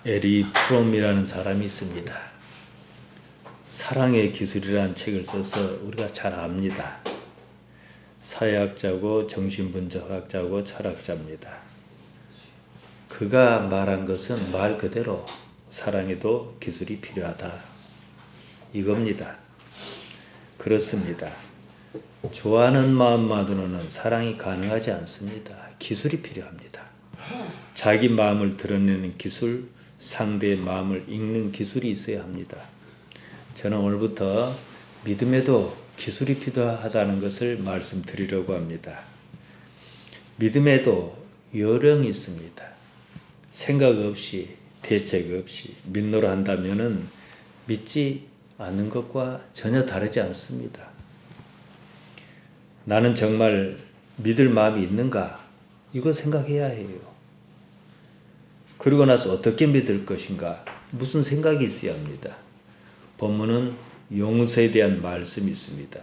에리 프롬이라는 사람이 있습니다. 사랑의 기술이라는 책을 써서 우리가 잘 압니다. 사회학자고 정신분석학자고 철학자입니다. 그가 말한 것은 말 그대로 사랑에도 기술이 필요하다 이겁니다. 그렇습니다. 좋아하는 마음만으로는 사랑이 가능하지 않습니다. 기술이 필요합니다. 자기 마음을 드러내는 기술, 상대의 마음을 읽는 기술이 있어야 합니다. 저는 오늘부터 믿음에도 기술이 필요하다는 것을 말씀드리려고 합니다. 믿음에도 요령이 있습니다. 생각 없이 대책 없이 믿노라 한다면은 믿지 않는 것과 전혀 다르지 않습니다. 나는 정말 믿을 마음이 있는가? 이거 생각해야 해요. 그러고 나서 어떻게 믿을 것인가? 무슨 생각이 있어야 합니다. 본문은 용서에 대한 말씀이 있습니다.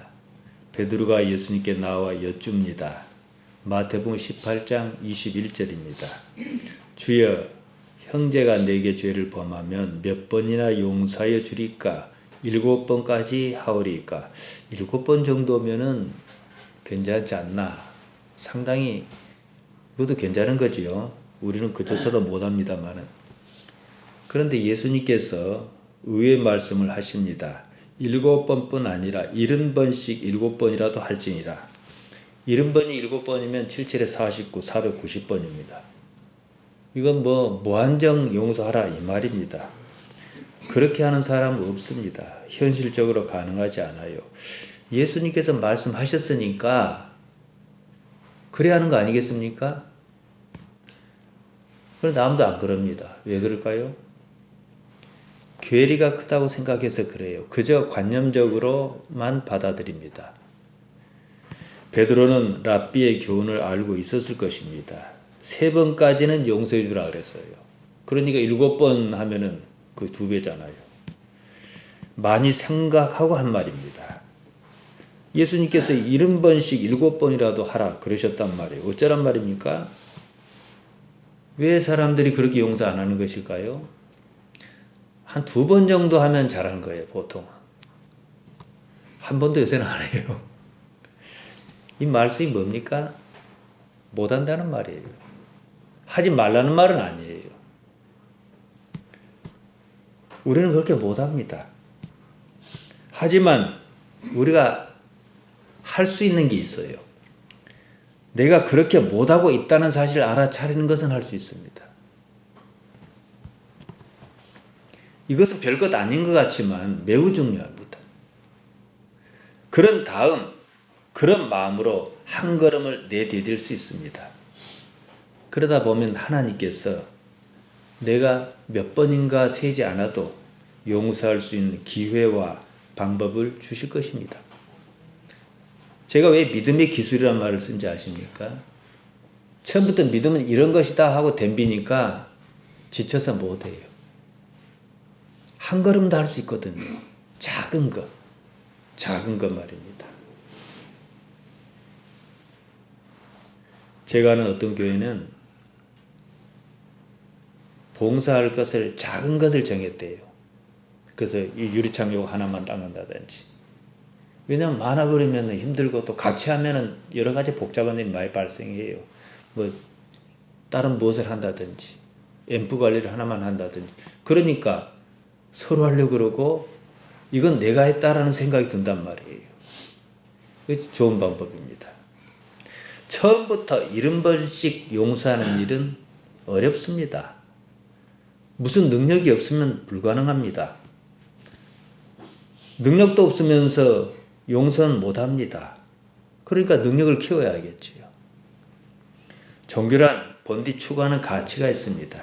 베드로가 예수님께 나와 여쭙니다. 마태복음 18장 21절입니다. 주여, 형제가 내게 죄를 범하면 몇 번이나 용서하여 주리까? 7번까지 하오리까? 7번 정도면은 괜찮지 않나? 상당히 그것도 괜찮은 거지요. 우리는 그조차도 못합니다만은. 그런데 예수님께서 의의 말씀을 하십니다. 7번뿐 아니라 70번씩 7번이라도 할지니라. 70번이 7번이면 77에 49, 490번입니다. 이건 무한정 용서하라 이 말입니다. 그렇게 하는 사람은 없습니다. 현실적으로 가능하지 않아요. 예수님께서 말씀하셨으니까 그래야 하는 거 아니겠습니까? 그런데 아무도 안 그럽니다. 왜 그럴까요? 괴리가 크다고 생각해서 그래요. 그저 관념적으로만 받아들입니다. 베드로는 랍비의 교훈을 알고 있었을 것입니다. 3번까지는 용서해 주라 그랬어요. 그러니까 7번 하면은 그 2배잖아요. 많이 생각하고 한 말입니다. 예수님께서 70번씩 7번이라도 하라 그러셨단 말이에요. 어쩌란 말입니까? 왜 사람들이 그렇게 용서 안 하는 것일까요? 한 2번 정도 하면 잘하는 거예요, 보통. 한 번도 요새는 안 해요. 이 말씀이 뭡니까? 못한다는 말이에요. 하지 말라는 말은 아니에요. 우리는 그렇게 못합니다. 하지만 우리가 할 수 있는 게 있어요. 내가 그렇게 못하고 있다는 사실을 알아차리는 것은 할 수 있습니다. 이것은 별것 아닌 것 같지만 매우 중요합니다. 그런 다음 그런 마음으로 한 걸음을 내디딜 수 있습니다. 그러다 보면 하나님께서 내가 몇 번인가 세지 않아도 용서할 수 있는 기회와 방법을 주실 것입니다. 제가 왜 믿음의 기술이라는 말을 쓴지 아십니까? 처음부터 믿음은 이런 것이다 하고 덤비니까 지쳐서 못해요. 한 걸음도 할 수 있거든요. 작은 것 말입니다. 제가 아는 어떤 교회는 봉사할 것을 작은 것을 정했대요. 그래서 이 유리창 요거 하나만 닦는다든지. 왜냐하면 많아버리면 힘들고 또 같이 하면은 여러 가지 복잡한 일이 많이 발생해요. 다른 무엇을 한다든지, 앰프 관리를 하나만 한다든지. 그러니까 서로 하려고 그러고 이건 내가 했다라는 생각이 든단 말이에요. 이게 좋은 방법입니다. 처음부터 70번씩 용서하는 일은 어렵습니다. 무슨 능력이 없으면 불가능합니다. 능력도 없으면서 용서는 못합니다. 그러니까 능력을 키워야겠죠. 종교란 본디 추구하는 가치가 있습니다.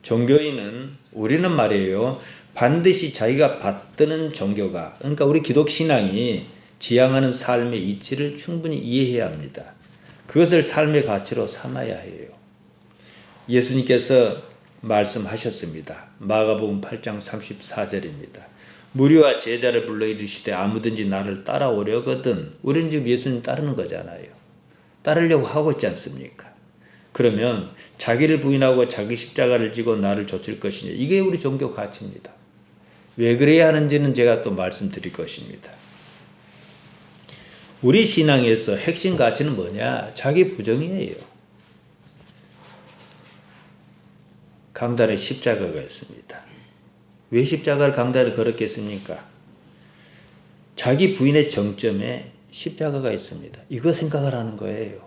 종교인은 우리는 말이에요. 반드시 자기가 받드는 종교가 그러니까 우리 기독신앙이 지향하는 삶의 이치를 충분히 이해해야 합니다. 그것을 삶의 가치로 삼아야 해요. 예수님께서 말씀하셨습니다. 마가복음 8장 34절입니다. 무리와 제자를 불러 이르시되 아무든지 나를 따라오려거든. 우리는 지금 예수님 따르는 거잖아요. 따르려고 하고 있지 않습니까? 그러면 자기를 부인하고 자기 십자가를 지고 나를 좇을 것이냐. 이게 우리 종교 가치입니다. 왜 그래야 하는지는 제가 또 말씀드릴 것입니다. 우리 신앙에서 핵심 가치는 뭐냐? 자기 부정이에요. 강단에 십자가가 있습니다. 왜 십자가를 강단에 걸었겠습니까? 자기 부인의 정점에 십자가가 있습니다. 이거 생각을 하는 거예요.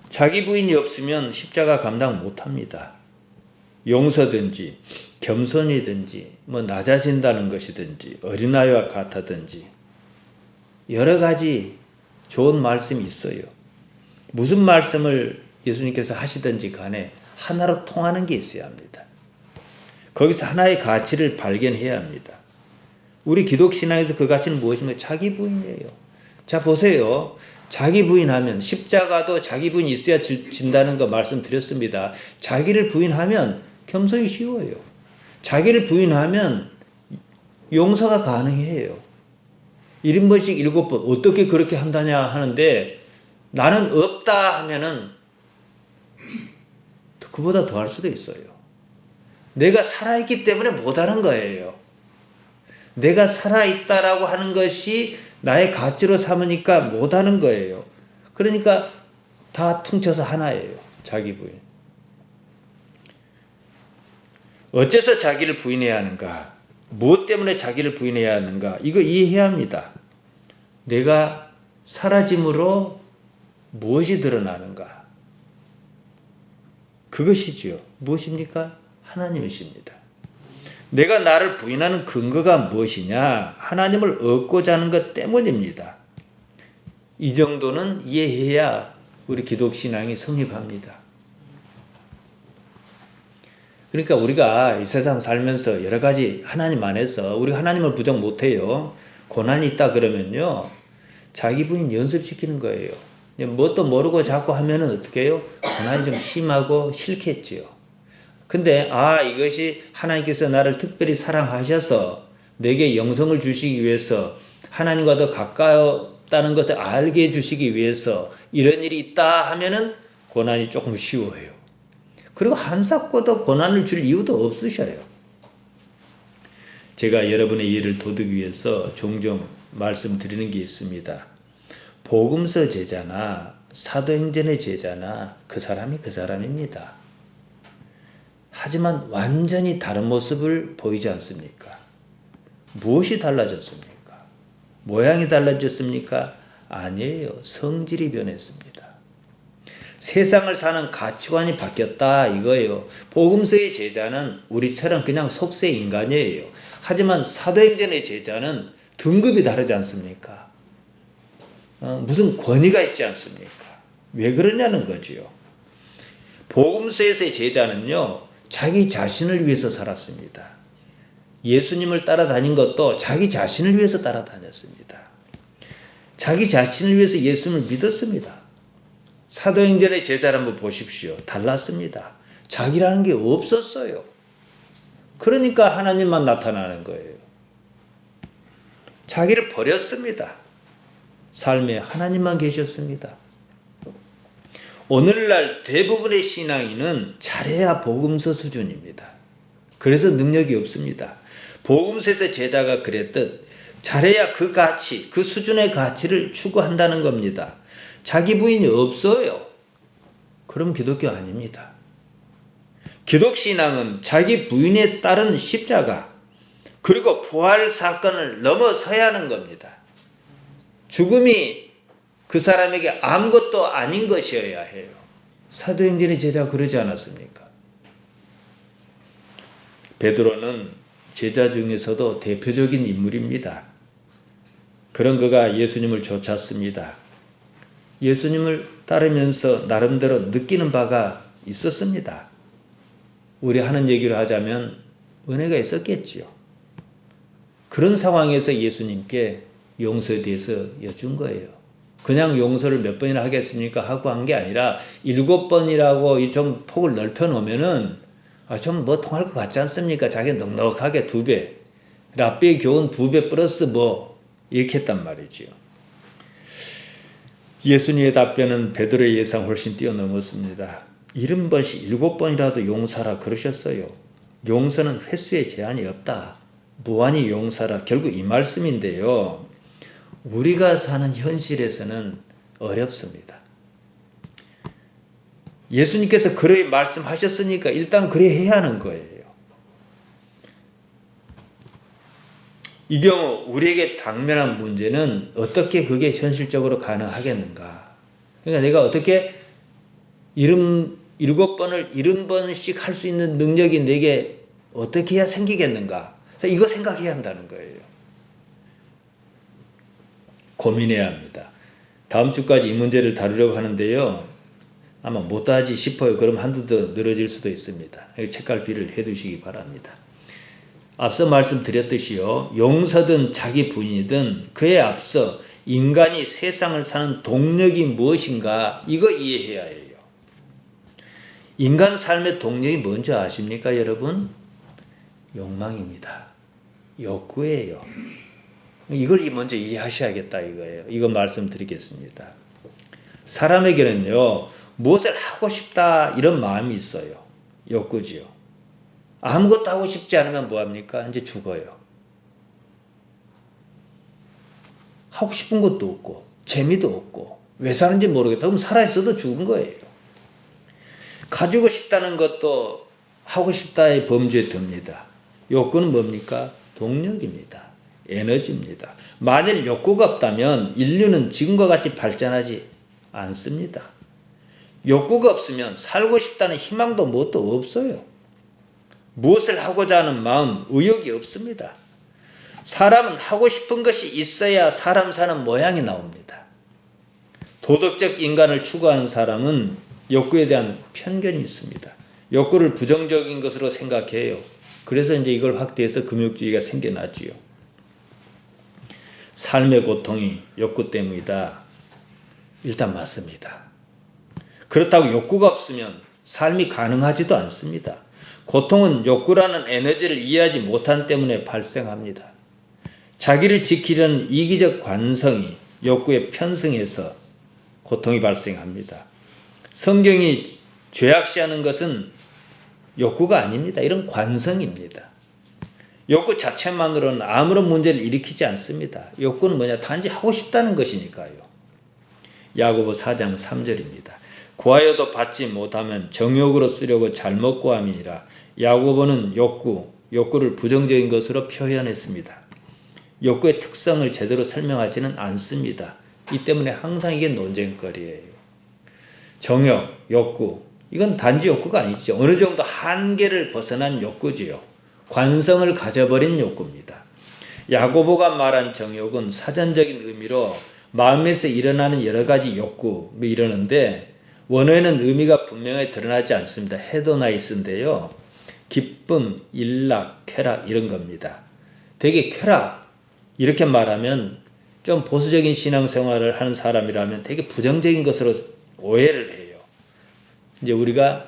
자기 부인이 없으면 십자가 감당 못합니다. 용서든지 겸손이든지 뭐 낮아진다는 것이든지 어린아이와 같다든지 여러 가지 좋은 말씀이 있어요. 무슨 말씀을 예수님께서 하시든지 간에 하나로 통하는 게 있어야 합니다. 거기서 하나의 가치를 발견해야 합니다. 우리 기독신앙에서 그 가치는 무엇입니까? 자기 부인이에요. 자, 보세요. 자기 부인하면 십자가도 자기 부인이 있어야 진다는 거 말씀드렸습니다. 자기를 부인하면 겸손이 쉬워요. 자기를 부인하면 용서가 가능해요. 1인분씩 7번 어떻게 그렇게 한다냐 하는데 나는 없다 하면은 그보다 더 할 수도 있어요. 내가 살아있기 때문에 못하는 거예요. 내가 살아있다라고 하는 것이 나의 가치로 삼으니까 못하는 거예요. 그러니까 다 퉁쳐서 하나예요. 자기 부인. 어째서 자기를 부인해야 하는가? 무엇 때문에 자기를 부인해야 하는가? 이거 이해해야 합니다. 내가 사라짐으로 무엇이 드러나는가? 그것이지요. 무엇입니까? 하나님이십니다. 내가 나를 부인하는 근거가 무엇이냐? 하나님을 얻고자 하는 것 때문입니다. 이 정도는 이해해야 우리 기독신앙이 성립합니다. 그러니까 우리가 이 세상 살면서 여러 가지 하나님 안에서 우리가 하나님을 부정 못해요. 고난이 있다 그러면요. 자기 부인 연습시키는 거예요. 뭣도 모르고 자꾸 하면은 어떻게 해요? 고난이 좀 심하고 싫겠지요. 근데 이것이 하나님께서 나를 특별히 사랑하셔서 내게 영성을 주시기 위해서 하나님과 더 가까웠다는 것을 알게 해주시기 위해서 이런 일이 있다 하면은 고난이 조금 쉬워요. 그리고 한사코도 고난을 줄 이유도 없으셔요. 제가 여러분의 이해를 도우기 위해서 종종 말씀드리는 게 있습니다. 복음서 제자나 사도행전의 제자나 그 사람이 그 사람입니다. 하지만 완전히 다른 모습을 보이지 않습니까? 무엇이 달라졌습니까? 모양이 달라졌습니까? 아니에요. 성질이 변했습니다. 세상을 사는 가치관이 바뀌었다 이거예요. 복음서의 제자는 우리처럼 그냥 속세 인간이에요. 하지만 사도행전의 제자는 등급이 다르지 않습니까? 무슨 권위가 있지 않습니까? 왜 그러냐는 거지요. 복음서에서의 제자는요. 자기 자신을 위해서 살았습니다. 예수님을 따라다닌 것도 자기 자신을 위해서 따라다녔습니다. 자기 자신을 위해서 예수님을 믿었습니다. 사도행전의 제자를 한번 보십시오. 달랐습니다. 자기라는 게 없었어요. 그러니까 하나님만 나타나는 거예요. 자기를 버렸습니다. 삶에 하나님만 계셨습니다. 오늘날 대부분의 신앙인은 잘해야 복음서 수준입니다. 그래서 능력이 없습니다. 복음서에서 제자가 그랬듯 잘해야 그 가치, 그 수준의 가치를 추구한다는 겁니다. 자기 부인이 없어요. 그럼 기독교 아닙니다. 기독신앙은 자기 부인에 따른 십자가 그리고 부활 사건을 넘어서야 하는 겁니다. 죽음이 그 사람에게 아무것도 아닌 것이어야 해요. 사도행전의 제자가 그러지 않았습니까? 베드로는 제자 중에서도 대표적인 인물입니다. 그런 그가 예수님을 쫓았습니다. 예수님을 따르면서 나름대로 느끼는 바가 있었습니다. 우리 하는 얘기를 하자면 은혜가 있었겠지요. 그런 상황에서 예수님께 용서에 대해서 여쭌 거예요. 그냥 용서를 몇 번이나 하겠습니까? 하고 한 게 아니라 7번이라고 좀 폭을 넓혀 놓으면은 좀 뭐 통할 것 같지 않습니까? 자기 넉넉하게 2배. 랍비의 교훈 2배 플러스 이렇게 했단 말이지요. 예수님의 답변은 베드로의 예상 훨씬 뛰어넘었습니다. 70번씩 7번이라도 용서하라 그러셨어요. 용서는 횟수에 제한이 없다. 무한히 용서하라. 결국 이 말씀인데요. 우리가 사는 현실에서는 어렵습니다. 예수님께서 그렇게 말씀하셨으니까 일단 그래 해야 하는 거예요. 이 경우 우리에게 당면한 문제는 어떻게 그게 현실적으로 가능하겠는가. 그러니까 내가 어떻게 7번을 70번씩 할 수 있는 능력이 내게 어떻게 해야 생기겠는가. 이거 생각해야 한다는 거예요. 고민해야 합니다. 다음 주까지 이 문제를 다루려고 하는데요. 아마 못하지 싶어요. 그럼 한두 더 늘어질 수도 있습니다. 책갈피를 해두시기 바랍니다. 앞서 말씀드렸듯이요. 용서든 자기 부인이든 그에 앞서 인간이 세상을 사는 동력이 무엇인가 이거 이해해야 해요. 인간 삶의 동력이 뭔지 아십니까 여러분? 욕망입니다. 욕구예요. 이걸 먼저 이해하셔야겠다 이거예요. 이거 말씀드리겠습니다. 사람에게는요. 무엇을 하고 싶다 이런 마음이 있어요. 욕구지요. 아무것도 하고 싶지 않으면 뭐합니까? 이제 죽어요. 하고 싶은 것도 없고 재미도 없고 왜 사는지 모르겠다. 그럼 살아있어도 죽은 거예요. 가지고 싶다는 것도 하고 싶다의 범주에 듭니다. 욕구는 뭡니까? 동력입니다. 에너지입니다. 만일 욕구가 없다면 인류는 지금과 같이 발전하지 않습니다. 욕구가 없으면 살고 싶다는 희망도 뭣도 없어요. 무엇을 하고자 하는 마음, 의욕이 없습니다. 사람은 하고 싶은 것이 있어야 사람 사는 모양이 나옵니다. 도덕적 인간을 추구하는 사람은 욕구에 대한 편견이 있습니다. 욕구를 부정적인 것으로 생각해요. 그래서 이제 이걸 확대해서 금욕주의가 생겨나지요. 삶의 고통이 욕구 때문이다. 일단 맞습니다. 그렇다고 욕구가 없으면 삶이 가능하지도 않습니다. 고통은 욕구라는 에너지를 이해하지 못한 때문에 발생합니다. 자기를 지키려는 이기적 관성이 욕구에 편승해서 고통이 발생합니다. 성경이 죄악시하는 것은 욕구가 아닙니다. 이런 관성입니다. 욕구 자체만으로는 아무런 문제를 일으키지 않습니다. 욕구는 뭐냐? 단지 하고 싶다는 것이니까요. 야고보 4장 3절입니다. 구하여도 받지 못하면 정욕으로 쓰려고 잘못 구함이니라. 야고보는 욕구를 부정적인 것으로 표현했습니다. 욕구의 특성을 제대로 설명하지는 않습니다. 이 때문에 항상 이게 논쟁거리예요. 정욕, 욕구, 이건 단지 욕구가 아니죠. 어느 정도 한계를 벗어난 욕구지요. 관성을 가져버린 욕구입니다. 야고보가 말한 정욕은 사전적인 의미로 마음에서 일어나는 여러 가지 욕구 이러는데 원어에는 의미가 분명히 드러나지 않습니다. 헤도나이스인데요. 기쁨, 일락, 쾌락 이런 겁니다. 되게 쾌락 이렇게 말하면 좀 보수적인 신앙생활을 하는 사람이라면 되게 부정적인 것으로 오해를 해요. 이제 우리가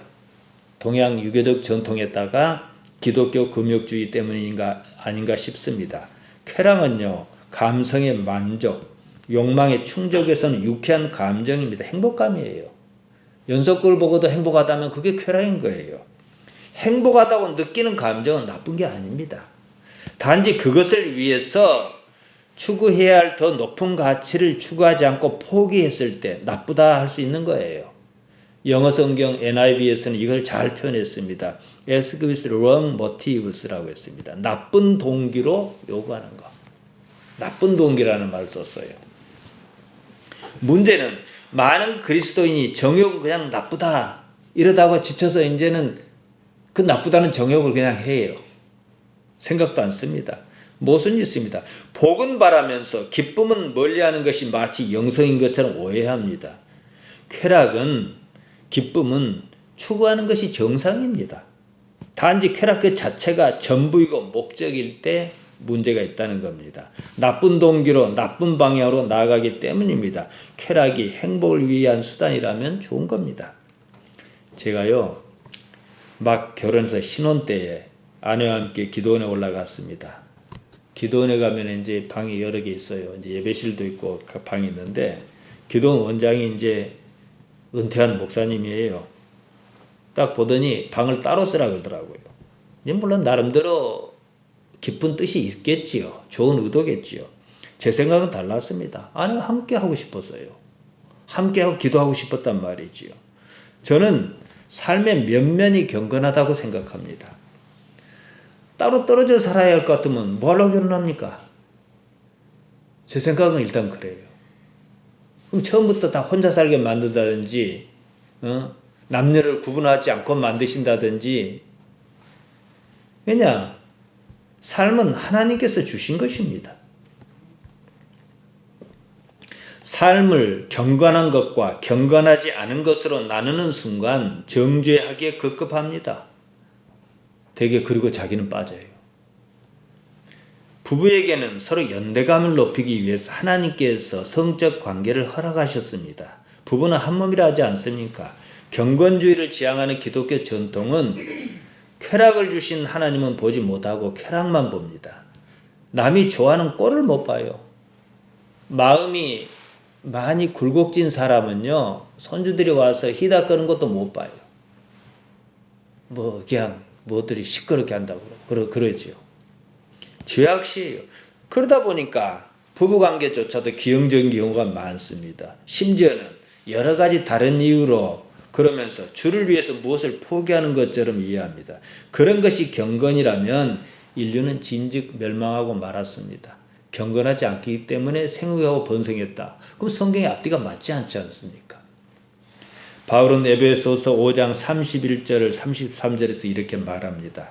동양 유교적 전통에다가 기독교 금욕주의 때문인가 아닌가 싶습니다. 쾌락은요, 감성의 만족, 욕망의 충족에서는 유쾌한 감정입니다. 행복감이에요. 연속극을 보고도 행복하다면 그게 쾌락인 거예요. 행복하다고 느끼는 감정은 나쁜 게 아닙니다. 단지 그것을 위해서 추구해야 할 더 높은 가치를 추구하지 않고 포기했을 때 나쁘다 할 수 있는 거예요. 영어 성경 NIV에서는 이걸 잘 표현했습니다. Ask with wrong motives라고 했습니다. 나쁜 동기로 요구하는 거. 나쁜 동기라는 말을 썼어요. 문제는 많은 그리스도인이 정욕은 그냥 나쁘다 이러다가 지쳐서 이제는 그 나쁘다는 정욕을 그냥 해요. 생각도 안 씁니다. 모순이 있습니다. 복은 바라면서 기쁨은 멀리하는 것이 마치 영성인 것처럼 오해합니다. 쾌락은 기쁨은 추구하는 것이 정상입니다. 단지 쾌락 그 자체가 전부이고 목적일 때 문제가 있다는 겁니다. 나쁜 동기로 나쁜 방향으로 나아가기 때문입니다. 쾌락이 행복을 위한 수단이라면 좋은 겁니다. 제가요 막 결혼해서 신혼 때에 아내와 함께 기도원에 올라갔습니다. 기도원에 가면 이제 방이 여러 개 있어요. 이제 예배실도 있고 각 방이 있는데 기도원 원장이 이제 은퇴한 목사님이에요. 딱 보더니 방을 따로 쓰라 그러더라고요. 물론 나름대로 깊은 뜻이 있겠지요. 좋은 의도겠지요. 제 생각은 달랐습니다. 아니, 함께 하고 싶었어요. 함께하고 기도하고 싶었단 말이지요. 저는 삶의 면면이 경건하다고 생각합니다. 따로 떨어져 살아야 할 것 같으면 뭐하러 결혼합니까? 제 생각은 일단 그래요. 그럼 처음부터 다 혼자 살게 만든다든지, 남녀를 구분하지 않고 만드신다든지. 왜냐? 삶은 하나님께서 주신 것입니다. 삶을 경건한 것과 경건하지 않은 것으로 나누는 순간 정죄하기에 급급합니다. 되게 그리고 자기는 빠져요. 부부에게는 서로 연대감을 높이기 위해서 하나님께서 성적 관계를 허락하셨습니다. 부부는 한 몸이라 하지 않습니까? 경건주의를 지향하는 기독교 전통은 쾌락을 주신 하나님은 보지 못하고 쾌락만 봅니다. 남이 좋아하는 꼴을 못 봐요. 마음이 많이 굴곡진 사람은요, 손주들이 와서 희닥거리는 것도 못 봐요. 그냥 뭐들이 시끄럽게 한다고 그러죠. 죄악시예요. 그러다 보니까 부부관계조차도 기형적인 경우가 많습니다. 심지어는 여러 가지 다른 이유로 그러면서 주를 위해서 무엇을 포기하는 것처럼 이해합니다. 그런 것이 경건이라면 인류는 진즉 멸망하고 말았습니다. 경건하지 않기 때문에 생육하고 번성했다. 그럼 성경의 앞뒤가 맞지 않지 않습니까? 바울은 에베소서 5장 31절 33절에서 이렇게 말합니다.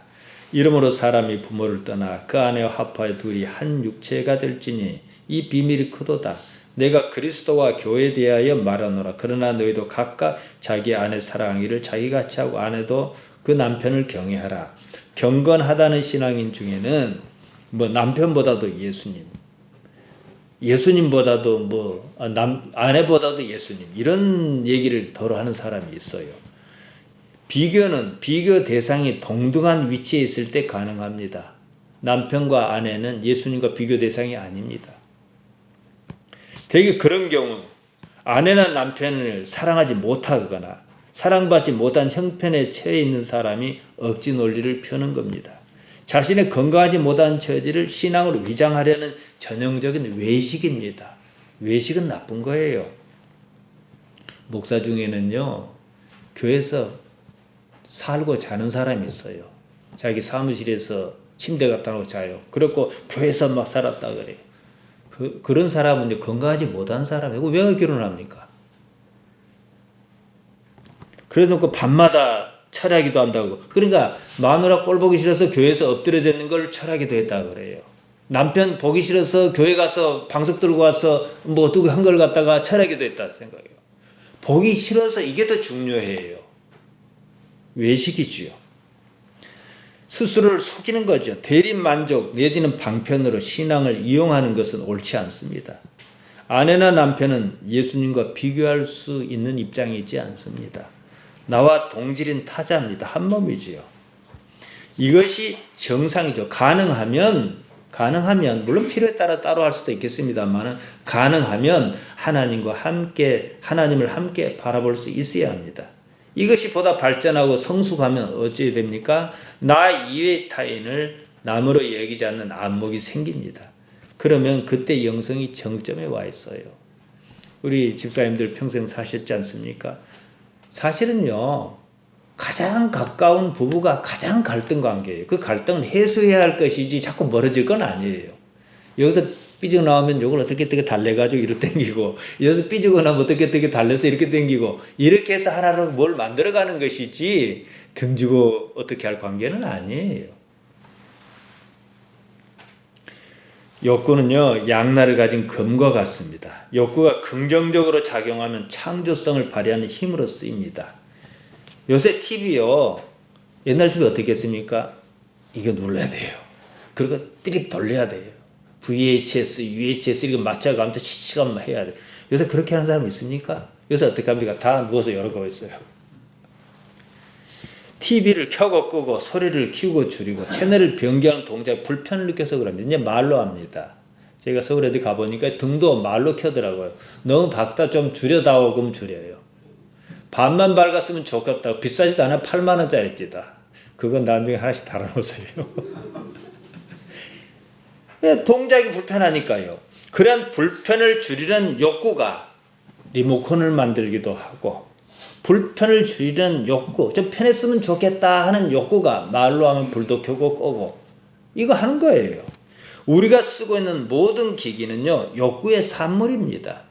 이러므로 사람이 부모를 떠나 그 아내와 합하여 둘이 한 육체가 될지니 이 비밀이 크도다. 내가 그리스도와 교회에 대하여 말하노라. 그러나 너희도 각각 자기 아내 사랑하기를 자기같이 하고 아내도 그 남편을 경외하라. 경건하다는 신앙인 중에는 남편보다도 예수님보다도 아내보다도 예수님, 이런 얘기를 더러 하는 사람이 있어요. 비교 대상이 동등한 위치에 있을 때 가능합니다. 남편과 아내는 예수님과 비교 대상이 아닙니다. 되게 그런 경우 아내나 남편을 사랑하지 못하거나 사랑받지 못한 형편에 처해 있는 사람이 억지 논리를 펴는 겁니다. 자신의 건강하지 못한 처지를 신앙으로 위장하려는 전형적인 외식입니다. 외식은 나쁜 거예요. 목사 중에는요, 교회에서 살고 자는 사람이 있어요. 자기 사무실에서 침대 갖다 놓고 자요. 그렇고 교회에서 막 살았다 그래요. 그런 사람은 건강하지 못한 사람이고 왜 결혼합니까? 그래서 그 밤마다 철야기도 한다고. 그러니까 마누라 꼴 보기 싫어서 교회에서 엎드려져 있는 걸 철야기도 했다고 그래요. 남편 보기 싫어서 교회 가서 방석 들고 와서 어떻게 한 걸 갖다가 철야기도 했다 생각해요. 보기 싫어서 이게 더 중요해요. 외식이지요. 스스로를 속이는 거죠. 대리만족 내지는 방편으로 신앙을 이용하는 것은 옳지 않습니다. 아내나 남편은 예수님과 비교할 수 있는 입장이 있지 않습니다. 나와 동질인 타자입니다. 한 몸이지요. 이것이 정상이죠. 가능하면 물론 필요에 따라 따로 할 수도 있겠습니다만 가능하면 하나님을 함께 바라볼 수 있어야 합니다. 이것이 보다 발전하고 성숙하면 어찌 됩니까? 나 이외의 타인을 남으로 여기지 않는 안목이 생깁니다. 그러면 그때 영성이 정점에 와 있어요. 우리 집사님들 평생 사셨지 않습니까? 사실은요, 가장 가까운 부부가 가장 갈등 관계예요. 그 갈등은 해소해야 할 것이지 자꾸 멀어질 건 아니에요. 여기서 삐져 나오면 이걸 어떻게 달래가지고 이렇게 당기고, 여기서 삐지고 나면 어떻게 달래서 이렇게 당기고, 이렇게 해서 하나로 뭘 만들어가는 것이지 등지고 어떻게 할 관계는 아니에요. 욕구는요, 양날을 가진 검과 같습니다. 욕구가 긍정적으로 작용하면 창조성을 발휘하는 힘으로 쓰입니다. 요새 TV요, 옛날 TV 어떻게 했습니까? 이거 눌러야 돼요. 그리고 띠릭 돌려야 돼요. VHS, UHS 이렇게 맞춰가면서 치치가 해야 돼요. 요새 그렇게 하는 사람 있습니까? 요새 어떻게 합니까? 다 누워서 여러 거 있어요. TV를 켜고 끄고 소리를 키우고 줄이고 채널을 변경하는 동작에 불편을 느껴서 그럽니다. 이제 말로 합니다. 제가 서울에 어디 가보니까 등도 말로 켜더라고요. 너무 밝다 좀 줄여다오 그럼 줄여요. 반만 밝았으면 좋겠다. 비싸지도 않아 8만 원짜리입니다. 그건 나중에 하나씩 달아놓으세요. 동작이 불편하니까요. 그런 불편을 줄이는 욕구가 리모컨을 만들기도 하고, 불편을 줄이는 욕구, 좀 편했으면 좋겠다 하는 욕구가 말로 하면 불도 켜고 끄고 이거 하는 거예요. 우리가 쓰고 있는 모든 기기는요, 욕구의 산물입니다.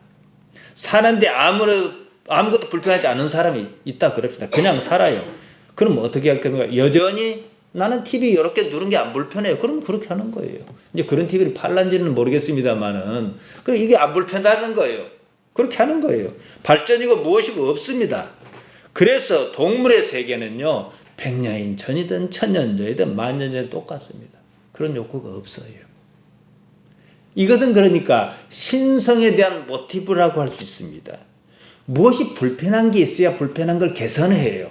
사는데 아무것도 불편하지 않은 사람이 있다 그럽시다. 그냥 살아요. 그럼 어떻게 할 겁니까? 여전히 나는 TV 이렇게 누른 게 안 불편해요. 그럼 그렇게 하는 거예요. 이제 그런 TV를 팔란지는 모르겠습니다만은, 그럼 이게 안 불편하다는 거예요. 그렇게 하는 거예요. 발전이고 무엇이고 없습니다. 그래서 동물의 세계는요, 100년 전이든 1000년 전이든 10,000년 전이든 똑같습니다. 그런 욕구가 없어요. 이것은 그러니까 신성에 대한 모티브라고 할 수 있습니다. 무엇이 불편한 게 있어야 불편한 걸 개선해요.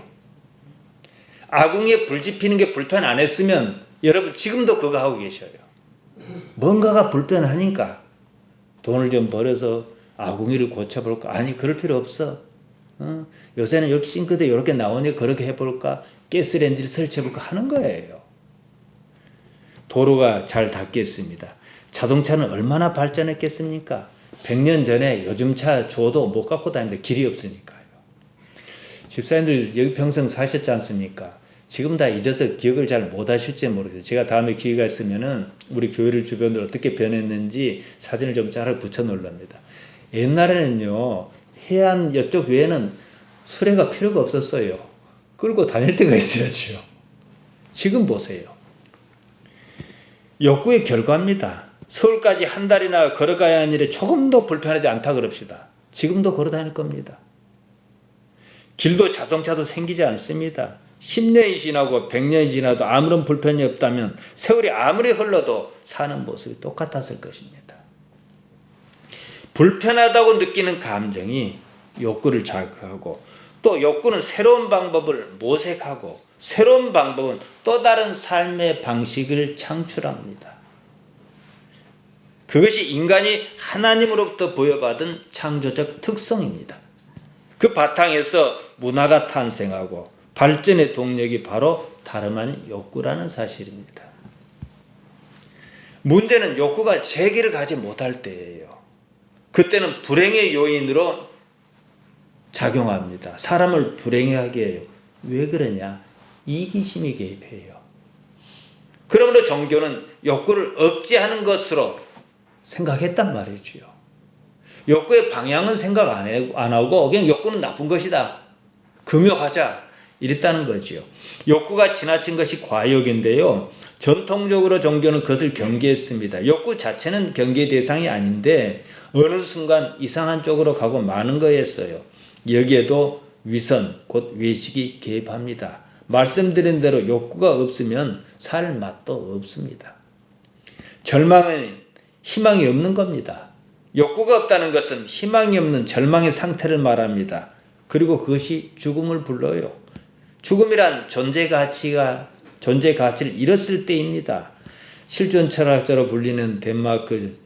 아궁이에 불 지피는 게 불편 안 했으면 여러분 지금도 그거 하고 계셔요. 뭔가가 불편하니까 돈을 좀 벌어서 아궁이를 고쳐볼까? 아니, 그럴 필요 없어. 요새는 이렇게 싱크대 이렇게 나오니 그렇게 해볼까? 가스레인지를 설치해볼까? 하는 거예요. 도로가 잘 닦겠습니다. 자동차는 얼마나 발전했겠습니까? 100년 전에 요즘 차 줘도 못 갖고 다니는데 길이 없으니까요. 집사님들 여기 평생 사셨지 않습니까? 지금 다 잊어서 기억을 잘 못 하실지 모르겠어요. 제가 다음에 기회가 있으면은 우리 교회를 주변으로 어떻게 변했는지 사진을 좀 잘 붙여 놓으랍니다. 옛날에는요, 해안 이쪽 외에는 수레가 필요가 없었어요. 끌고 다닐 때가 있어야죠. 지금 보세요. 욕구의 결과입니다. 서울까지 한 달이나 걸어가야 하는 일에 조금 더 불편하지 않다 그럽시다. 지금도 걸어 다닐 겁니다. 길도 자동차도 생기지 않습니다. 10년이 지나고 100년이 지나도 아무런 불편이 없다면 세월이 아무리 흘러도 사는 모습이 똑같았을 것입니다. 불편하다고 느끼는 감정이 욕구를 자극하고, 또 욕구는 새로운 방법을 모색하고, 새로운 방법은 또 다른 삶의 방식을 창출합니다. 그것이 인간이 하나님으로부터 부여받은 창조적 특성입니다. 그 바탕에서 문화가 탄생하고 발전의 동력이 바로 다름 아닌 욕구라는 사실입니다. 문제는 욕구가 재기를 가지 못할 때예요. 그때는 불행의 요인으로 작용합니다. 사람을 불행하게 해요. 왜 그러냐? 이기심이 개입해요. 그러므로 종교는 욕구를 억제하는 것으로 생각했단 말이지요. 욕구의 방향은 생각 안 하고 그냥 욕구는 나쁜 것이다, 금욕하자, 이랬다는 거지요. 욕구가 지나친 것이 과욕인데요, 전통적으로 종교는 그것을 경계했습니다. 욕구 자체는 경계 대상이 아닌데 어느 순간 이상한 쪽으로 가고 마는 거였어요. 여기에도 위선, 곧 외식이 개입합니다. 말씀드린 대로 욕구가 없으면 살 맛도 없습니다. 절망은 희망이 없는 겁니다. 욕구가 없다는 것은 희망이 없는 절망의 상태를 말합니다. 그리고 그것이 죽음을 불러요. 죽음이란 존재 가치를 잃었을 때입니다. 실존 철학자로 불리는 덴마크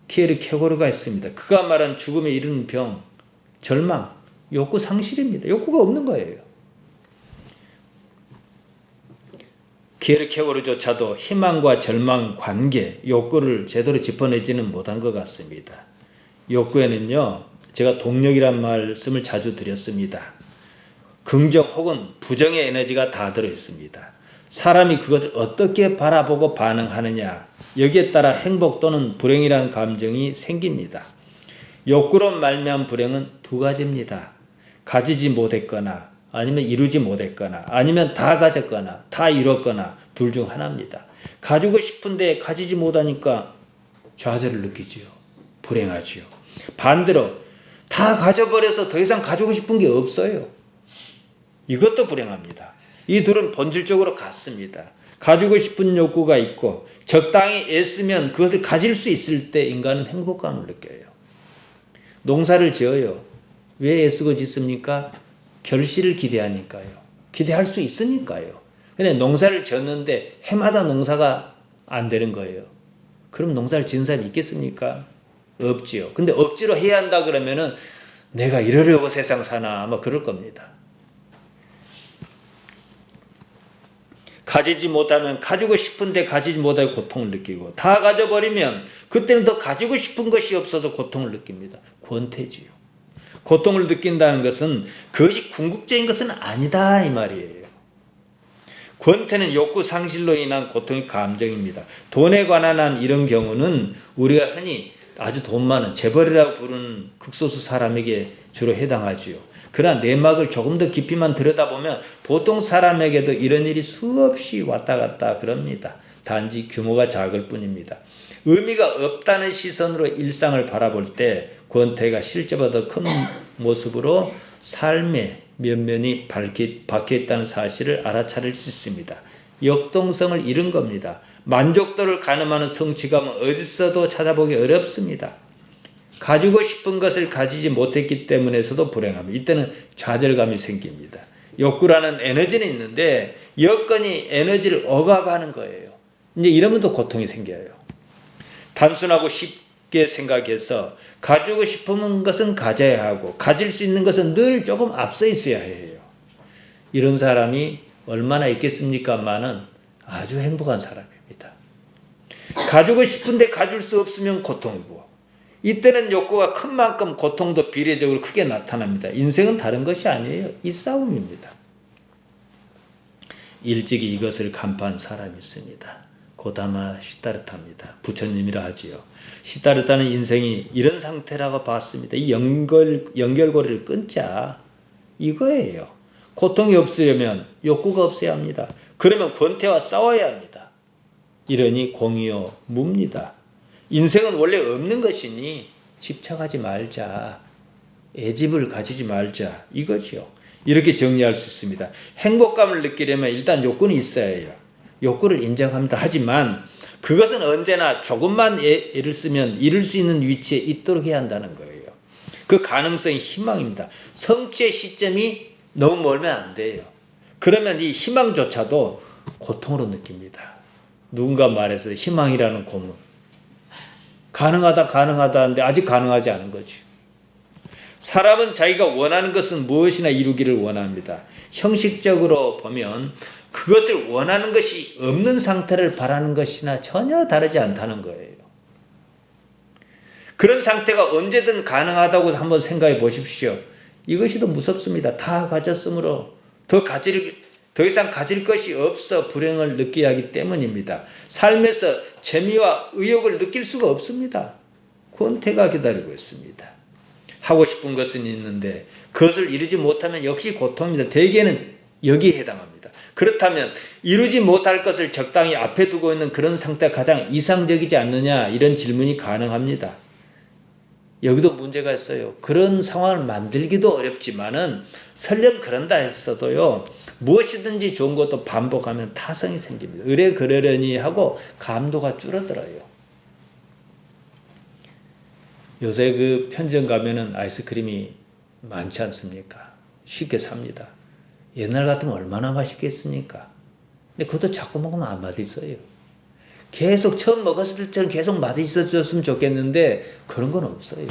키에르케고르가 있습니다. 그가 말한 죽음에 이르는 병, 절망, 욕구 상실입니다. 욕구가 없는 거예요. 키에르케고르조차도 희망과 절망 관계, 욕구를 제대로 짚어내지는 못한 것 같습니다. 욕구에는요, 제가 동력이란 말씀을 자주 드렸습니다. 긍정 혹은 부정의 에너지가 다 들어있습니다. 사람이 그것을 어떻게 바라보고 반응하느냐, 여기에 따라 행복 또는 불행이란 감정이 생깁니다. 욕구로 말미암은 불행은 두 가지입니다. 가지지 못했거나 아니면 이루지 못했거나 아니면 다 가졌거나 다 이뤘거나 둘 중 하나입니다. 가지고 싶은데 가지지 못하니까 좌절을 느끼지요. 불행하지요. 반대로 다 가져버려서 더 이상 가지고 싶은 게 없어요. 이것도 불행합니다. 이 둘은 본질적으로 같습니다. 가지고 싶은 욕구가 있고 적당히 애쓰면 그것을 가질 수 있을 때 인간은 행복감을 느껴요. 농사를 지어요. 왜 애쓰고 짓습니까? 결실을 기대하니까요. 기대할 수 있으니까요. 근데 농사를 지었는데 해마다 농사가 안 되는 거예요. 그럼 농사를 지은 사람이 있겠습니까? 없지요. 근데 억지로 해야 한다 그러면은 내가 이러려고 세상 사나 아마 그럴 겁니다. 가지지 못하면 가지고 싶은데 가지지 못하고 고통을 느끼고, 다 가져버리면 그때는 더 가지고 싶은 것이 없어서 고통을 느낍니다. 권태지요. 고통을 느낀다는 것은 그것이 궁극적인 것은 아니다 이 말이에요. 권태는 욕구 상실로 인한 고통의 감정입니다. 돈에 관한 한 이런 경우는 우리가 흔히 아주 돈 많은 재벌이라고 부르는 극소수 사람에게 주로 해당하지요. 그러나 내막을 조금 더 깊이만 들여다보면 보통 사람에게도 이런 일이 수없이 왔다 갔다 그럽니다. 단지 규모가 작을 뿐입니다. 의미가 없다는 시선으로 일상을 바라볼 때 권태가 실제보다 큰 모습으로 삶의 면면이 박혀있다는 사실을 알아차릴 수 있습니다. 역동성을 잃은 겁니다. 만족도를 가늠하는 성취감은 어디서도 찾아보기 어렵습니다. 가지고 싶은 것을 가지지 못했기 때문에서도 불행합니다. 이때는 좌절감이 생깁니다. 욕구라는 에너지는 있는데 여건이 에너지를 억압하는 거예요. 이제 이러면 또 고통이 생겨요. 단순하고 쉽게 생각해서 가지고 싶은 것은 가져야 하고 가질 수 있는 것은 늘 조금 앞서 있어야 해요. 이런 사람이 얼마나 있겠습니까만은 아주 행복한 사람입니다. 가지고 싶은데 가질 수 없으면 고통이고, 이때는 욕구가 큰 만큼 고통도 비례적으로 크게 나타납니다. 인생은 다른 것이 아니에요. 이 싸움입니다. 일찍이 이것을 간파한 사람이 있습니다. 고다마 시다르타입니다. 부처님이라 하지요. 시다르타는 인생이 이런 상태라고 봤습니다. 이 연결고리를 끊자 이거예요. 고통이 없으려면 욕구가 없어야 합니다. 그러면 권태와 싸워야 합니다. 이러니 공이요 무입니다. 인생은 원래 없는 것이니 집착하지 말자. 애집을 가지지 말자. 이거죠. 이렇게 정리할 수 있습니다. 행복감을 느끼려면 일단 욕구는 있어야 해요. 욕구를 인정합니다. 하지만 그것은 언제나 조금만 애를 쓰면 이룰 수 있는 위치에 있도록 해야 한다는 거예요. 그 가능성이 희망입니다. 성취의 시점이 너무 멀면 안 돼요. 그러면 이 희망조차도 고통으로 느낍니다. 누군가 말해서 희망이라는 고문. 가능하다 하는데 아직 가능하지 않은 거죠. 사람은 자기가 원하는 것은 무엇이나 이루기를 원합니다. 형식적으로 보면 그것을 원하는 것이 없는 상태를 바라는 것이나 전혀 다르지 않다는 거예요. 그런 상태가 언제든 가능하다고 한번 생각해 보십시오. 이것이 더 무섭습니다. 다 가졌으므로 더 이상 가질 것이 없어 불행을 느끼게 하기 때문입니다. 삶에서 재미와 의욕을 느낄 수가 없습니다. 권태가 기다리고 있습니다. 하고 싶은 것은 있는데 그것을 이루지 못하면 역시 고통입니다. 대개는 여기에 해당합니다. 그렇다면 이루지 못할 것을 적당히 앞에 두고 있는 그런 상태가 가장 이상적이지 않느냐, 이런 질문이 가능합니다. 여기도 문제가 있어요. 그런 상황을 만들기도 어렵지만은 설령 그런다 했어도요, 무엇이든지 좋은 것도 반복하면 타성이 생깁니다. 의뢰 그러려니 하고 감도가 줄어들어요. 요새 그 편의점 가면은 아이스크림이 많지 않습니까? 쉽게 삽니다. 옛날 같으면 얼마나 맛있겠습니까? 근데 그것도 자꾸 먹으면 안 맛있어요. 계속 처음 먹었을 때처럼 계속 맛있어졌으면 좋겠는데 그런 건 없어요.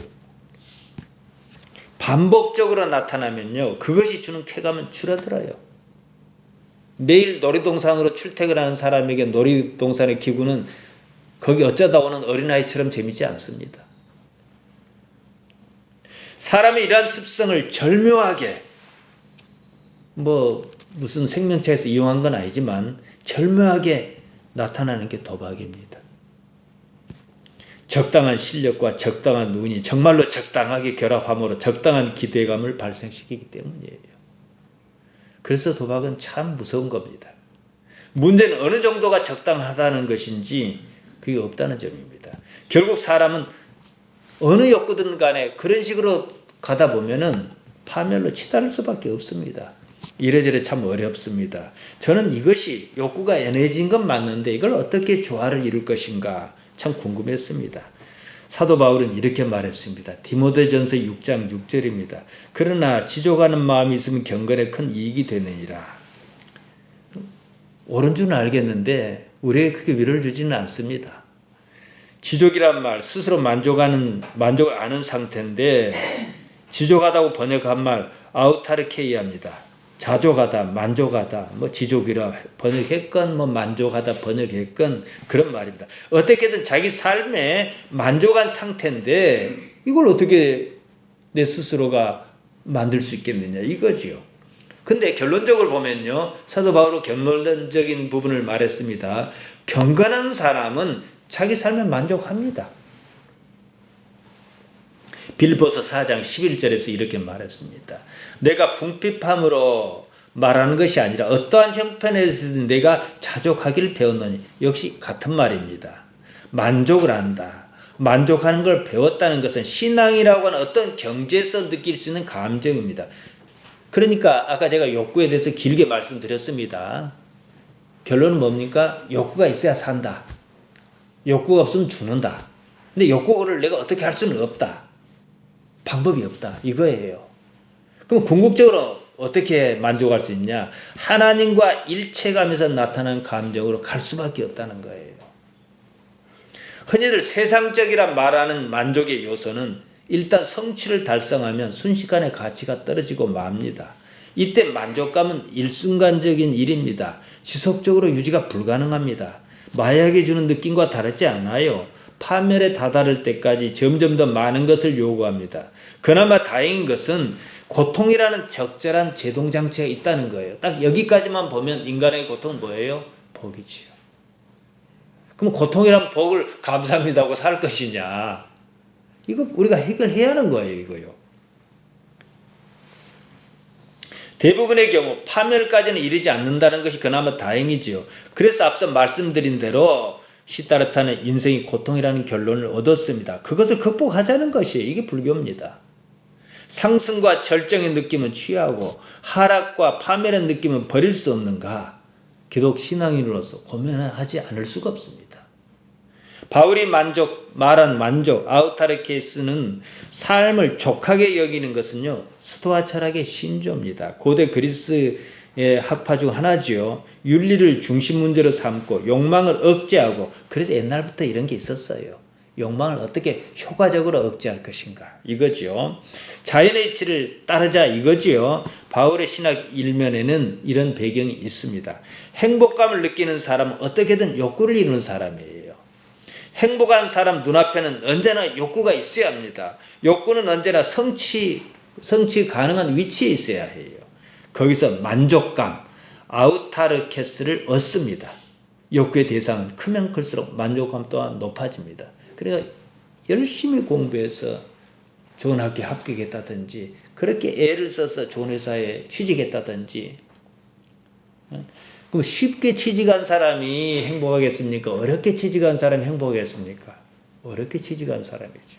반복적으로 나타나면요, 그것이 주는 쾌감은 줄어들어요. 매일 놀이동산으로 출퇴근하는 사람에게 놀이동산의 기구는 거기 어쩌다 오는 어린아이처럼 재미지 않습니다. 사람의 이러한 습성을 절묘하게 무슨 생명체에서 이용한 건 아니지만 절묘하게 나타나는 게 도박입니다. 적당한 실력과 적당한 운이 정말로 적당하게 결합함으로 적당한 기대감을 발생시키기 때문이에요. 그래서 도박은 참 무서운 겁니다. 문제는 어느 정도가 적당하다는 것인지 그게 없다는 점입니다. 결국 사람은 어느 욕구든 간에 그런 식으로 가다 보면은 파멸로 치달을 수밖에 없습니다. 이래저래 참 어렵습니다. 저는 이것이 욕구가 에너지인 건 맞는데 이걸 어떻게 조화를 이룰 것인가 참 궁금했습니다. 사도 바울은 이렇게 말했습니다. 디모데전서 6장 6절입니다. 그러나 지족하는 마음이 있으면 경건에 큰 이익이 되느니라. 옳은 줄은 알겠는데 우리에게 크게 위로를 주지는 않습니다. 지족이란 말, 스스로 만족을 아는 상태인데 지족하다고 번역한 말 아우타르케이아입니다. 자족하다, 만족하다, 뭐 지족이라 번역했건 뭐 만족하다 번역했건 그런 말입니다. 어떻게든 자기 삶에 만족한 상태인데 이걸 어떻게 내 스스로가 만들 수 있겠느냐 이거지요. 근데 결론적으로 보면요, 사도 바울은 결론적인 부분을 말했습니다. 경건한 사람은 자기 삶에 만족합니다. 빌보서 4장 11절에서 이렇게 말했습니다. 내가 궁핍함으로 말하는 것이 아니라 어떠한 형편에서든 내가 자족하기를 배웠노니, 역시 같은 말입니다. 만족을 한다. 만족하는 걸 배웠다는 것은 신앙이라고 하는 어떤 경지에서 느낄 수 있는 감정입니다. 그러니까 아까 제가 욕구에 대해서 길게 말씀드렸습니다. 결론은 뭡니까? 욕구가 있어야 산다. 욕구가 없으면 죽는다. 근데 욕구를 내가 어떻게 할 수는 없다. 방법이 없다. 이거예요. 그럼 궁극적으로 어떻게 만족할 수 있냐? 하나님과 일체감에서 나타나는 감정으로 갈 수밖에 없다는 거예요. 흔히들 세상적이라 말하는 만족의 요소는 일단 성취를 달성하면 순식간에 가치가 떨어지고 맙니다. 이때 만족감은 일순간적인 일입니다. 지속적으로 유지가 불가능합니다. 마약이 주는 느낌과 다르지 않아요. 파멸에 다다를 때까지 점점 더 많은 것을 요구합니다. 그나마 다행인 것은 고통이라는 적절한 제동장치가 있다는 거예요. 딱 여기까지만 보면 인간의 고통은 뭐예요? 복이지요. 그럼 고통이란 복을 감사합니다 하고 살 것이냐? 이거 우리가 해결해야 하는 거예요, 이거요. 대부분의 경우 파멸까지는 이르지 않는다는 것이 그나마 다행이지요. 그래서 앞서 말씀드린 대로 시다르타는 인생이 고통이라는 결론을 얻었습니다. 그것을 극복하자는 것이에요. 이게 불교입니다. 상승과 절정의 느낌은 취하고 하락과 파멸의 느낌은 버릴 수 없는가? 기독 신앙인으로서 고민하지 않을 수가 없습니다. 바울이 말한 만족, 아우타르케스는 삶을 족하게 여기는 것은요, 스토아 철학의 신조입니다. 고대 그리스의 학파 중 하나지요. 윤리를 중심 문제로 삼고 욕망을 억제하고, 그래서 옛날부터 이런 게 있었어요. 욕망을 어떻게 효과적으로 억제할 것인가, 이거죠. 자연의 이치를 따르자, 이거지요. 바울의 신학 일면에는 이런 배경이 있습니다. 행복감을 느끼는 사람은 어떻게든 욕구를 이루는 사람이에요. 행복한 사람 눈앞에는 언제나 욕구가 있어야 합니다. 욕구는 언제나 성취 가능한 위치에 있어야 해요. 거기서 만족감, 아우타르케스를 얻습니다. 욕구의 대상은 크면 클수록 만족감 또한 높아집니다. 그러니까 열심히 공부해서 좋은 학교 합격했다든지, 그렇게 애를 써서 좋은 회사에 취직했다든지, 그럼 쉽게 취직한 사람이 행복하겠습니까? 어렵게 취직한 사람이 행복하겠습니까? 어렵게 취직한 사람이죠.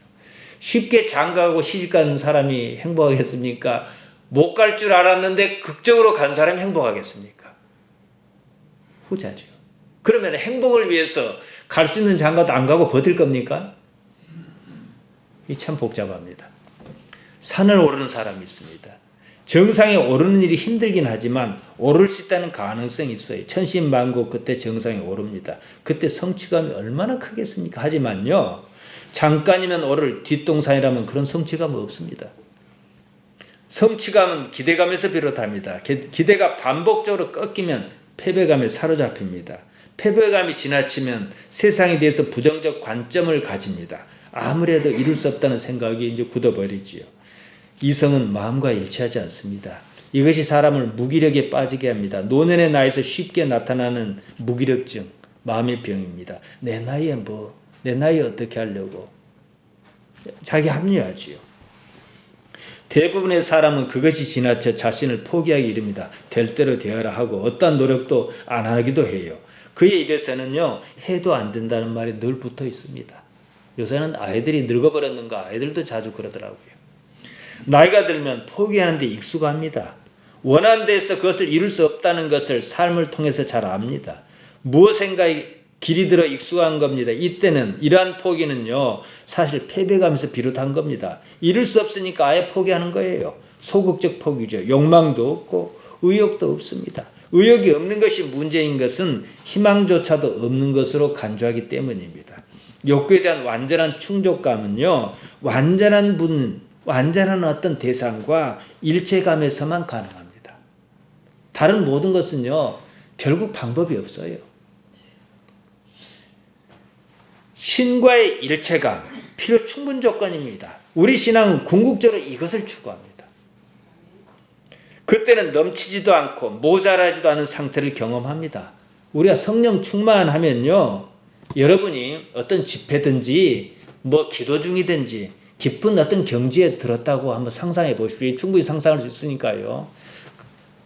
쉽게 장가가고 시집간 사람이 행복하겠습니까? 못 갈 줄 알았는데 극적으로 간 사람이 행복하겠습니까? 후자죠. 그러면 행복을 위해서 갈 수 있는 장가도 안 가고 버틸 겁니까? 이 참 복잡합니다. 산을 오르는 사람이 있습니다. 정상에 오르는 일이 힘들긴 하지만 오를 수 있다는 가능성이 있어요. 천신만고 그때 정상에 오릅니다. 그때 성취감이 얼마나 크겠습니까? 하지만요, 잠깐이면 오를 뒷동산이라면 그런 성취감은 없습니다. 성취감은 기대감에서 비롯합니다. 기대가 반복적으로 꺾이면 패배감에 사로잡힙니다. 패배감이 지나치면 세상에 대해서 부정적 관점을 가집니다. 아무래도 이룰 수 없다는 생각이 이제 굳어버리지요. 이성은 마음과 일치하지 않습니다. 이것이 사람을 무기력에 빠지게 합니다. 노년의 나이에서 쉽게 나타나는 무기력증, 마음의 병입니다. 내 나이에 내 나이에 어떻게 하려고 자기 합리화지요. 대부분의 사람은 그것이 지나쳐 자신을 포기하기 이릅니다. 될 대로 되어라 하고 어떠한 노력도 안 하기도 해요. 그의 입에서는요, 해도 안 된다는 말이 늘 붙어 있습니다. 요새는 아이들이 늙어버렸는가, 아이들도 자주 그러더라고요. 나이가 들면 포기하는 데 익숙합니다. 원하는 데에서 그것을 이룰 수 없다는 것을 삶을 통해서 잘 압니다. 무엇인가 길이 들어 익숙한 겁니다. 이때는 이러한 포기는요, 사실 패배감에서 비롯한 겁니다. 이룰 수 없으니까 아예 포기하는 거예요. 소극적 포기죠. 욕망도 없고 의욕도 없습니다. 의욕이 없는 것이 문제인 것은 희망조차도 없는 것으로 간주하기 때문입니다. 욕구에 대한 완전한 충족감은요, 완전한 분, 완전한 어떤 대상과 일체감에서만 가능합니다. 다른 모든 것은요, 결국 방법이 없어요. 신과의 일체감, 필요 충분 조건입니다. 우리 신앙은 궁극적으로 이것을 추구합니다. 그때는 넘치지도 않고 모자라지도 않은 상태를 경험합니다. 우리가 성령 충만하면요, 여러분이 어떤 집회든지 뭐 기도 중이든지 깊은 어떤 경지에 들었다고 한번 상상해 보십시오. 충분히 상상할 수 있으니까요.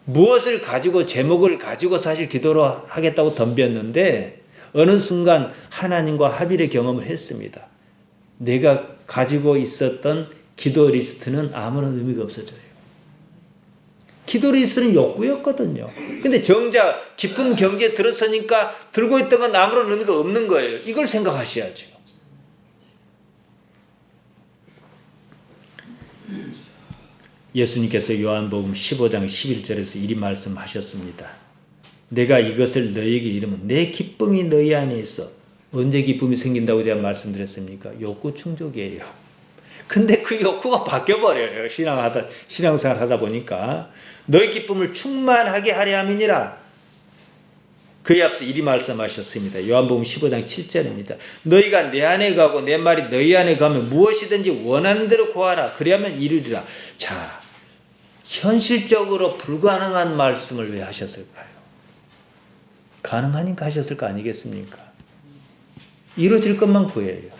무엇을 가지고 제목을 가지고 사실 기도를 하겠다고 덤볐는데 어느 순간 하나님과 합일의 경험을 했습니다. 내가 가지고 있었던 기도 리스트는 아무런 의미가 없어져요. 기도 리스트는 욕구였거든요. 근데 정작 깊은 경지에 들었으니까 들고 있던 건 아무런 의미가 없는 거예요. 이걸 생각하셔야죠. 예수님께서 요한복음 15장 11절에서 이리 말씀하셨습니다. 내가 이것을 너희에게 이르면 내 기쁨이 너희 안에 있어. 언제 기쁨이 생긴다고 제가 말씀드렸습니까? 욕구 충족이에요. 근데 그 욕구가 바뀌어버려요. 신앙생활 하다 보니까. 너희 기쁨을 충만하게 하려 함이니라. 그에 앞서 이리 말씀하셨습니다. 요한복음 15장 7절입니다. 너희가 내 안에 가고 내 말이 너희 안에 가면 무엇이든지 원하는 대로 구하라. 그리하면 이루리라. 자, 현실적으로 불가능한 말씀을 왜 하셨을까요? 가능하니까 하셨을 거 아니겠습니까? 이루어질 것만 구해요.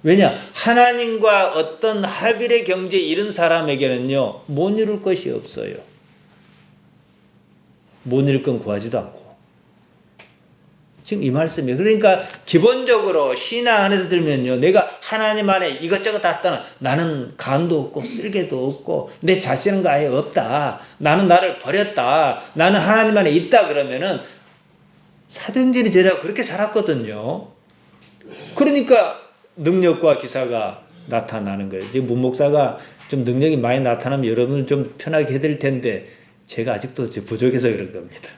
왜냐? 하나님과 어떤 합일의 경지에 이른 사람에게는요, 못 이룰 것이 없어요. 못 이룰 건 구하지도 않고. 지금 이 말씀이에요. 그러니까 기본적으로 신앙 안에서 들면요, 내가 하나님 안에 이것저것 다 떠나 나는 간도 없고 쓸개도 없고 내 자신은 아예 없다. 나는 나를 버렸다. 나는 하나님 안에 있다. 그러면은 사도행전의 제자가 그렇게 살았거든요. 그러니까 능력과 기사가 나타나는 거예요. 지금 문 목사가 좀 능력이 많이 나타나면 여러분을 좀 편하게 해드릴 텐데 제가 아직도 부족해서 그런 겁니다.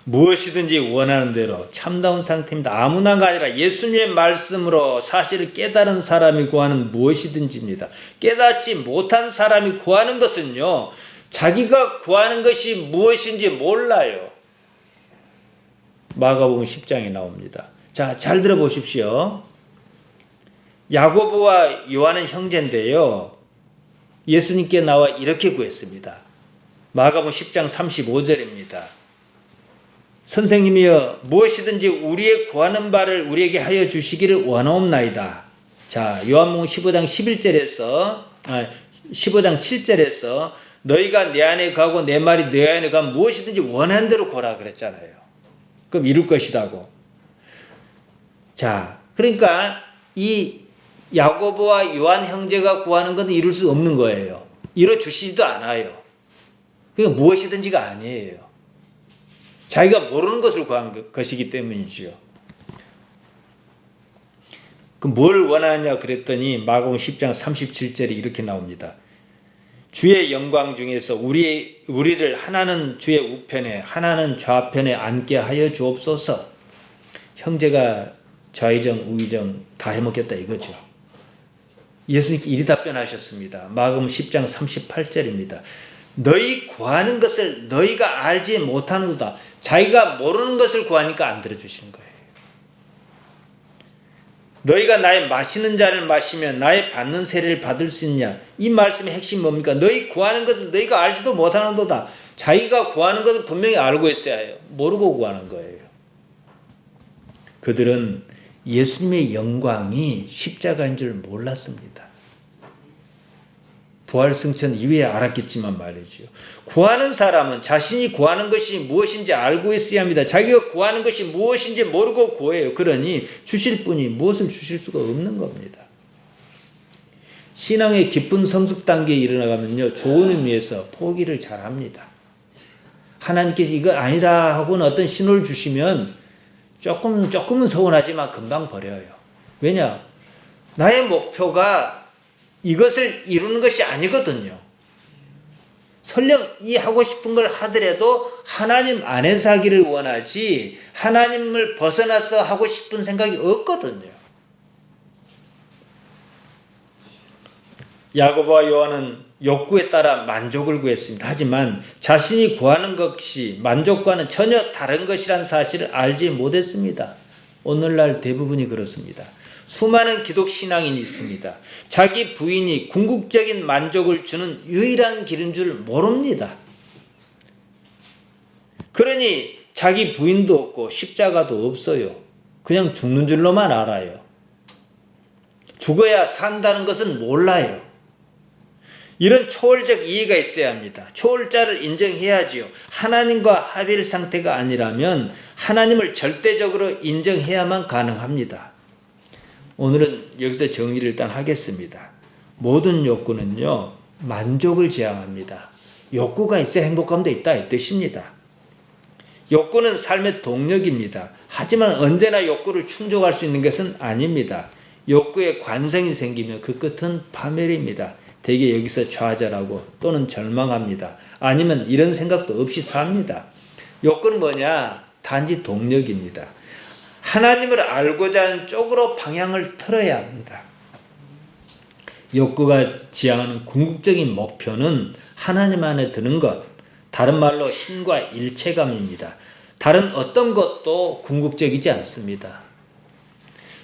무엇이든지 원하는 대로 참다운 상태입니다. 아무나가 아니라 예수님의 말씀으로 사실을 깨달은 사람이 구하는 무엇이든지입니다. 깨닫지 못한 사람이 구하는 것은요, 자기가 구하는 것이 무엇인지 몰라요. 마가복음 10장에 나옵니다. 자, 잘 들어보십시오. 야고보와 요한은 형제인데요, 예수님께 나와 이렇게 구했습니다. 마가복음 10장 35절입니다. 선생님이여, 무엇이든지 우리의 구하는 바를 우리에게 하여 주시기를 원하옵나이다. 자, 요한복음 15장 7절에서 너희가 내 안에 가고 내 말이 내 안에 가면 무엇이든지 원하는 대로 구하라 그랬잖아요. 그럼 이룰 것이라고. 자, 그러니까 이 야고보와 요한 형제가 구하는 것은 이룰 수 없는 거예요. 이뤄 주시지도 않아요. 그러니까 무엇이든지가 아니에요. 자기가 모르는 것을 구한 것이기 때문이죠. 그럼 뭘 원하냐 그랬더니 마가복음 10장 37절에 이렇게 나옵니다. 주의 영광 중에서 우리를 하나는 주의 우편에 하나는 좌편에 앉게 하여 주옵소서. 형제가 좌의정 우의정 다 해먹겠다 이거죠. 예수님께 이리 답변하셨습니다. 마가복음 10장 38절입니다. 너희 구하는 것을 너희가 알지 못하는도다. 자기가 모르는 것을 구하니까 안 들어주시는 거예요. 너희가 나의 마시는 잔을 마시면 나의 받는 세례를 받을 수 있냐? 이 말씀의 핵심이 뭡니까? 너희 구하는 것을 너희가 알지도 못하는도다. 자기가 구하는 것을 분명히 알고 있어야 해요. 모르고 구하는 거예요. 그들은 예수님의 영광이 십자가인 줄 몰랐습니다. 부활승천 이후에 알았겠지만 말이죠. 구하는 사람은 자신이 구하는 것이 무엇인지 알고 있어야 합니다. 자기가 구하는 것이 무엇인지 모르고 구해요. 그러니 주실 분이 무엇을 주실 수가 없는 겁니다. 신앙의 깊은 성숙 단계에 이르러가면요, 좋은 의미에서 포기를 잘합니다. 하나님께서 이거 아니라 하고는 어떤 신호를 주시면 조금은 서운하지만 금방 버려요. 왜냐? 나의 목표가 이것을 이루는 것이 아니거든요. 설령 이 하고 싶은 걸 하더라도 하나님 안에서 하기를 원하지 하나님을 벗어나서 하고 싶은 생각이 없거든요. 야고보와 요한은 욕구에 따라 만족을 구했습니다. 하지만 자신이 구하는 것이 만족과는 전혀 다른 것이란 사실을 알지 못했습니다. 오늘날 대부분이 그렇습니다. 수많은 기독 신앙인이 있습니다. 자기 부인이 궁극적인 만족을 주는 유일한 길인 줄 모릅니다. 그러니 자기 부인도 없고 십자가도 없어요. 그냥 죽는 줄로만 알아요. 죽어야 산다는 것은 몰라요. 이런 초월적 이해가 있어야 합니다. 초월자를 인정해야지요. 하나님과 합일 상태가 아니라면 하나님을 절대적으로 인정해야만 가능합니다. 오늘은 여기서 정리를 일단 하겠습니다. 모든 욕구는요, 만족을 지향합니다. 욕구가 있어야 행복감도 있다 이 뜻입니다. 욕구는 삶의 동력입니다. 하지만 언제나 욕구를 충족할 수 있는 것은 아닙니다. 욕구에 관성이 생기면 그 끝은 파멸입니다. 대개 여기서 좌절하고 또는 절망합니다. 아니면 이런 생각도 없이 삽니다. 욕구는 뭐냐? 단지 동력입니다. 하나님을 알고자 하는 쪽으로 방향을 틀어야 합니다. 욕구가 지향하는 궁극적인 목표는 하나님 안에 드는 것, 다른 말로 신과 일체감입니다. 다른 어떤 것도 궁극적이지 않습니다.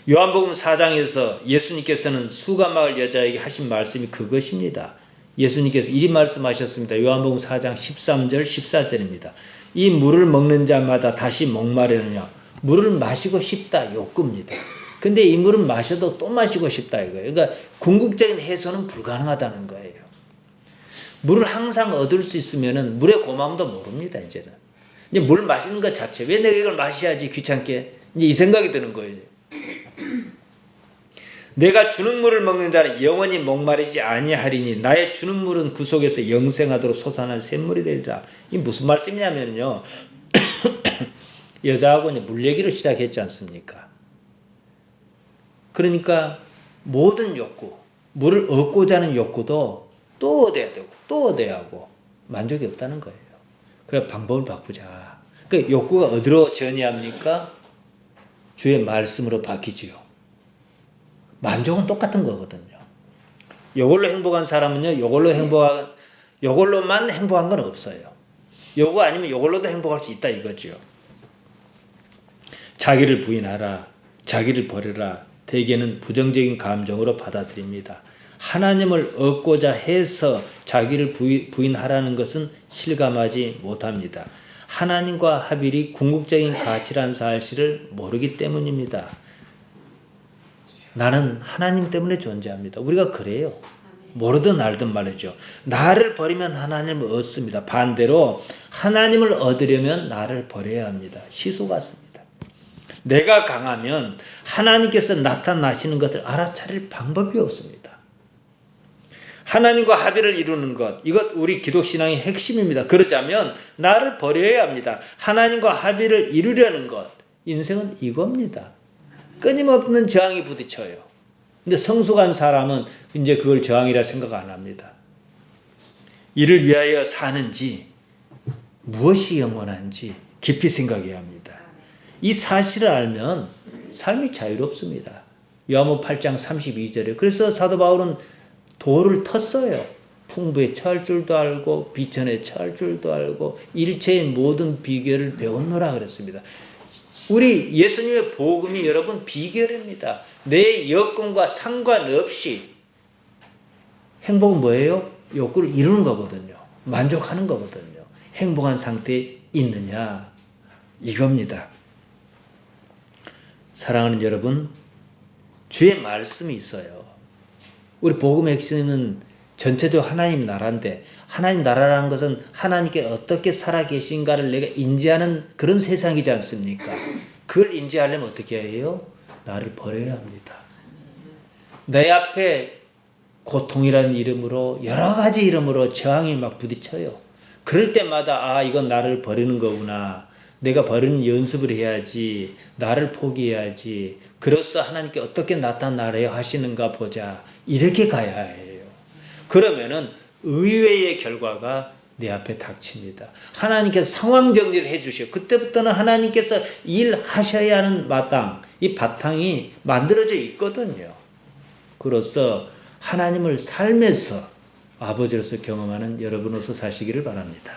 요한복음 4장에서 예수님께서는 수가마을 여자에게 하신 말씀이 그것입니다. 예수님께서 이리 말씀하셨습니다. 요한복음 4장 13절 14절입니다. 이 물을 먹는 자마다 다시 목마르느냐. 물을 마시고 싶다 욕구입니다. 근데 이 물은 마셔도 또 마시고 싶다 이거예요. 그러니까 궁극적인 해소는 불가능하다는 거예요. 물을 항상 얻을 수 있으면 물의 고마움도 모릅니다. 이제는 이제 물 마시는 것 자체, 왜 내가 이걸 마셔야지 귀찮게, 이제 이 생각이 드는 거예요. 내가 주는 물을 먹는 자는 영원히 목마르지 아니하리니 나의 주는 물은 그 속에서 영생하도록 솟아난 샘물이 되리라. 이 무슨 말씀이냐면요. 여자하고 물 얘기를 시작했지 않습니까? 그러니까 모든 욕구, 물을 얻고자 하는 욕구도 또 얻어야 되고 또 얻어야 하고 만족이 없다는 거예요. 그래서 방법을 바꾸자. 그 욕구가 어디로 전이합니까? 주의 말씀으로 바뀌지요. 만족은 똑같은 거거든요. 이걸로 행복한 사람은요, 이걸로만 행복한 건 없어요. 요거 아니면 이걸로도 행복할 수 있다 이거죠. 자기를 부인하라, 자기를 버려라. 대개는 부정적인 감정으로 받아들입니다. 하나님을 얻고자 해서 자기를 부인하라는 것은 실감하지 못합니다. 하나님과 합일이 궁극적인 가치란 사실을 모르기 때문입니다. 나는 하나님 때문에 존재합니다. 우리가 그래요. 모르든 알든 말이죠. 나를 버리면 하나님을 얻습니다. 반대로 하나님을 얻으려면 나를 버려야 합니다. 시소 같습니다. 내가 강하면 하나님께서 나타나시는 것을 알아차릴 방법이 없습니다. 하나님과 합의를 이루는 것, 이것 우리 기독신앙의 핵심입니다. 그러자면 나를 버려야 합니다. 하나님과 합의를 이루려는 것, 인생은 이겁니다. 끊임없는 저항이 부딪혀요. 근데 성숙한 사람은 이제 그걸 저항이라 생각 안 합니다. 이를 위하여 사는지 무엇이 영원한지 깊이 생각해야 합니다. 이 사실을 알면 삶이 자유롭습니다. 요한복음 8장 32절에 그래서 사도 바울은 도를 텄어요. 풍부에 처할 줄도 알고 비천에 처할 줄도 알고 일체의 모든 비결을 배웠노라 그랬습니다. 우리 예수님의 복음이 여러분 비결입니다. 내 여건과 상관없이 행복은 뭐예요? 욕구를 이루는 거거든요. 만족하는 거거든요. 행복한 상태에 있느냐 이겁니다. 사랑하는 여러분, 주의 말씀이 있어요. 우리 복음의 핵심은 전체적으로 하나님 나라인데 하나님 나라라는 것은 하나님께 어떻게 살아계신가를 내가 인지하는 그런 세상이지 않습니까? 그걸 인지하려면 어떻게 해요? 나를 버려야 합니다. 내 앞에 고통이라는 이름으로 여러 가지 이름으로 저항이 막 부딪혀요. 그럴 때마다 이건 나를 버리는 거구나. 내가 버리는 연습을 해야지. 나를 포기해야지. 그로써 하나님께 어떻게 나타나려 하시는가 보자. 이렇게 가야 해요. 그러면은 의외의 결과가 내 앞에 닥칩니다. 하나님께서 상황 정리를 해주셔. 그때부터는 하나님께서 일하셔야 하는 마땅, 이 바탕이 만들어져 있거든요. 그로써 하나님을 삶에서 아버지로서 경험하는 여러분으로서 사시기를 바랍니다.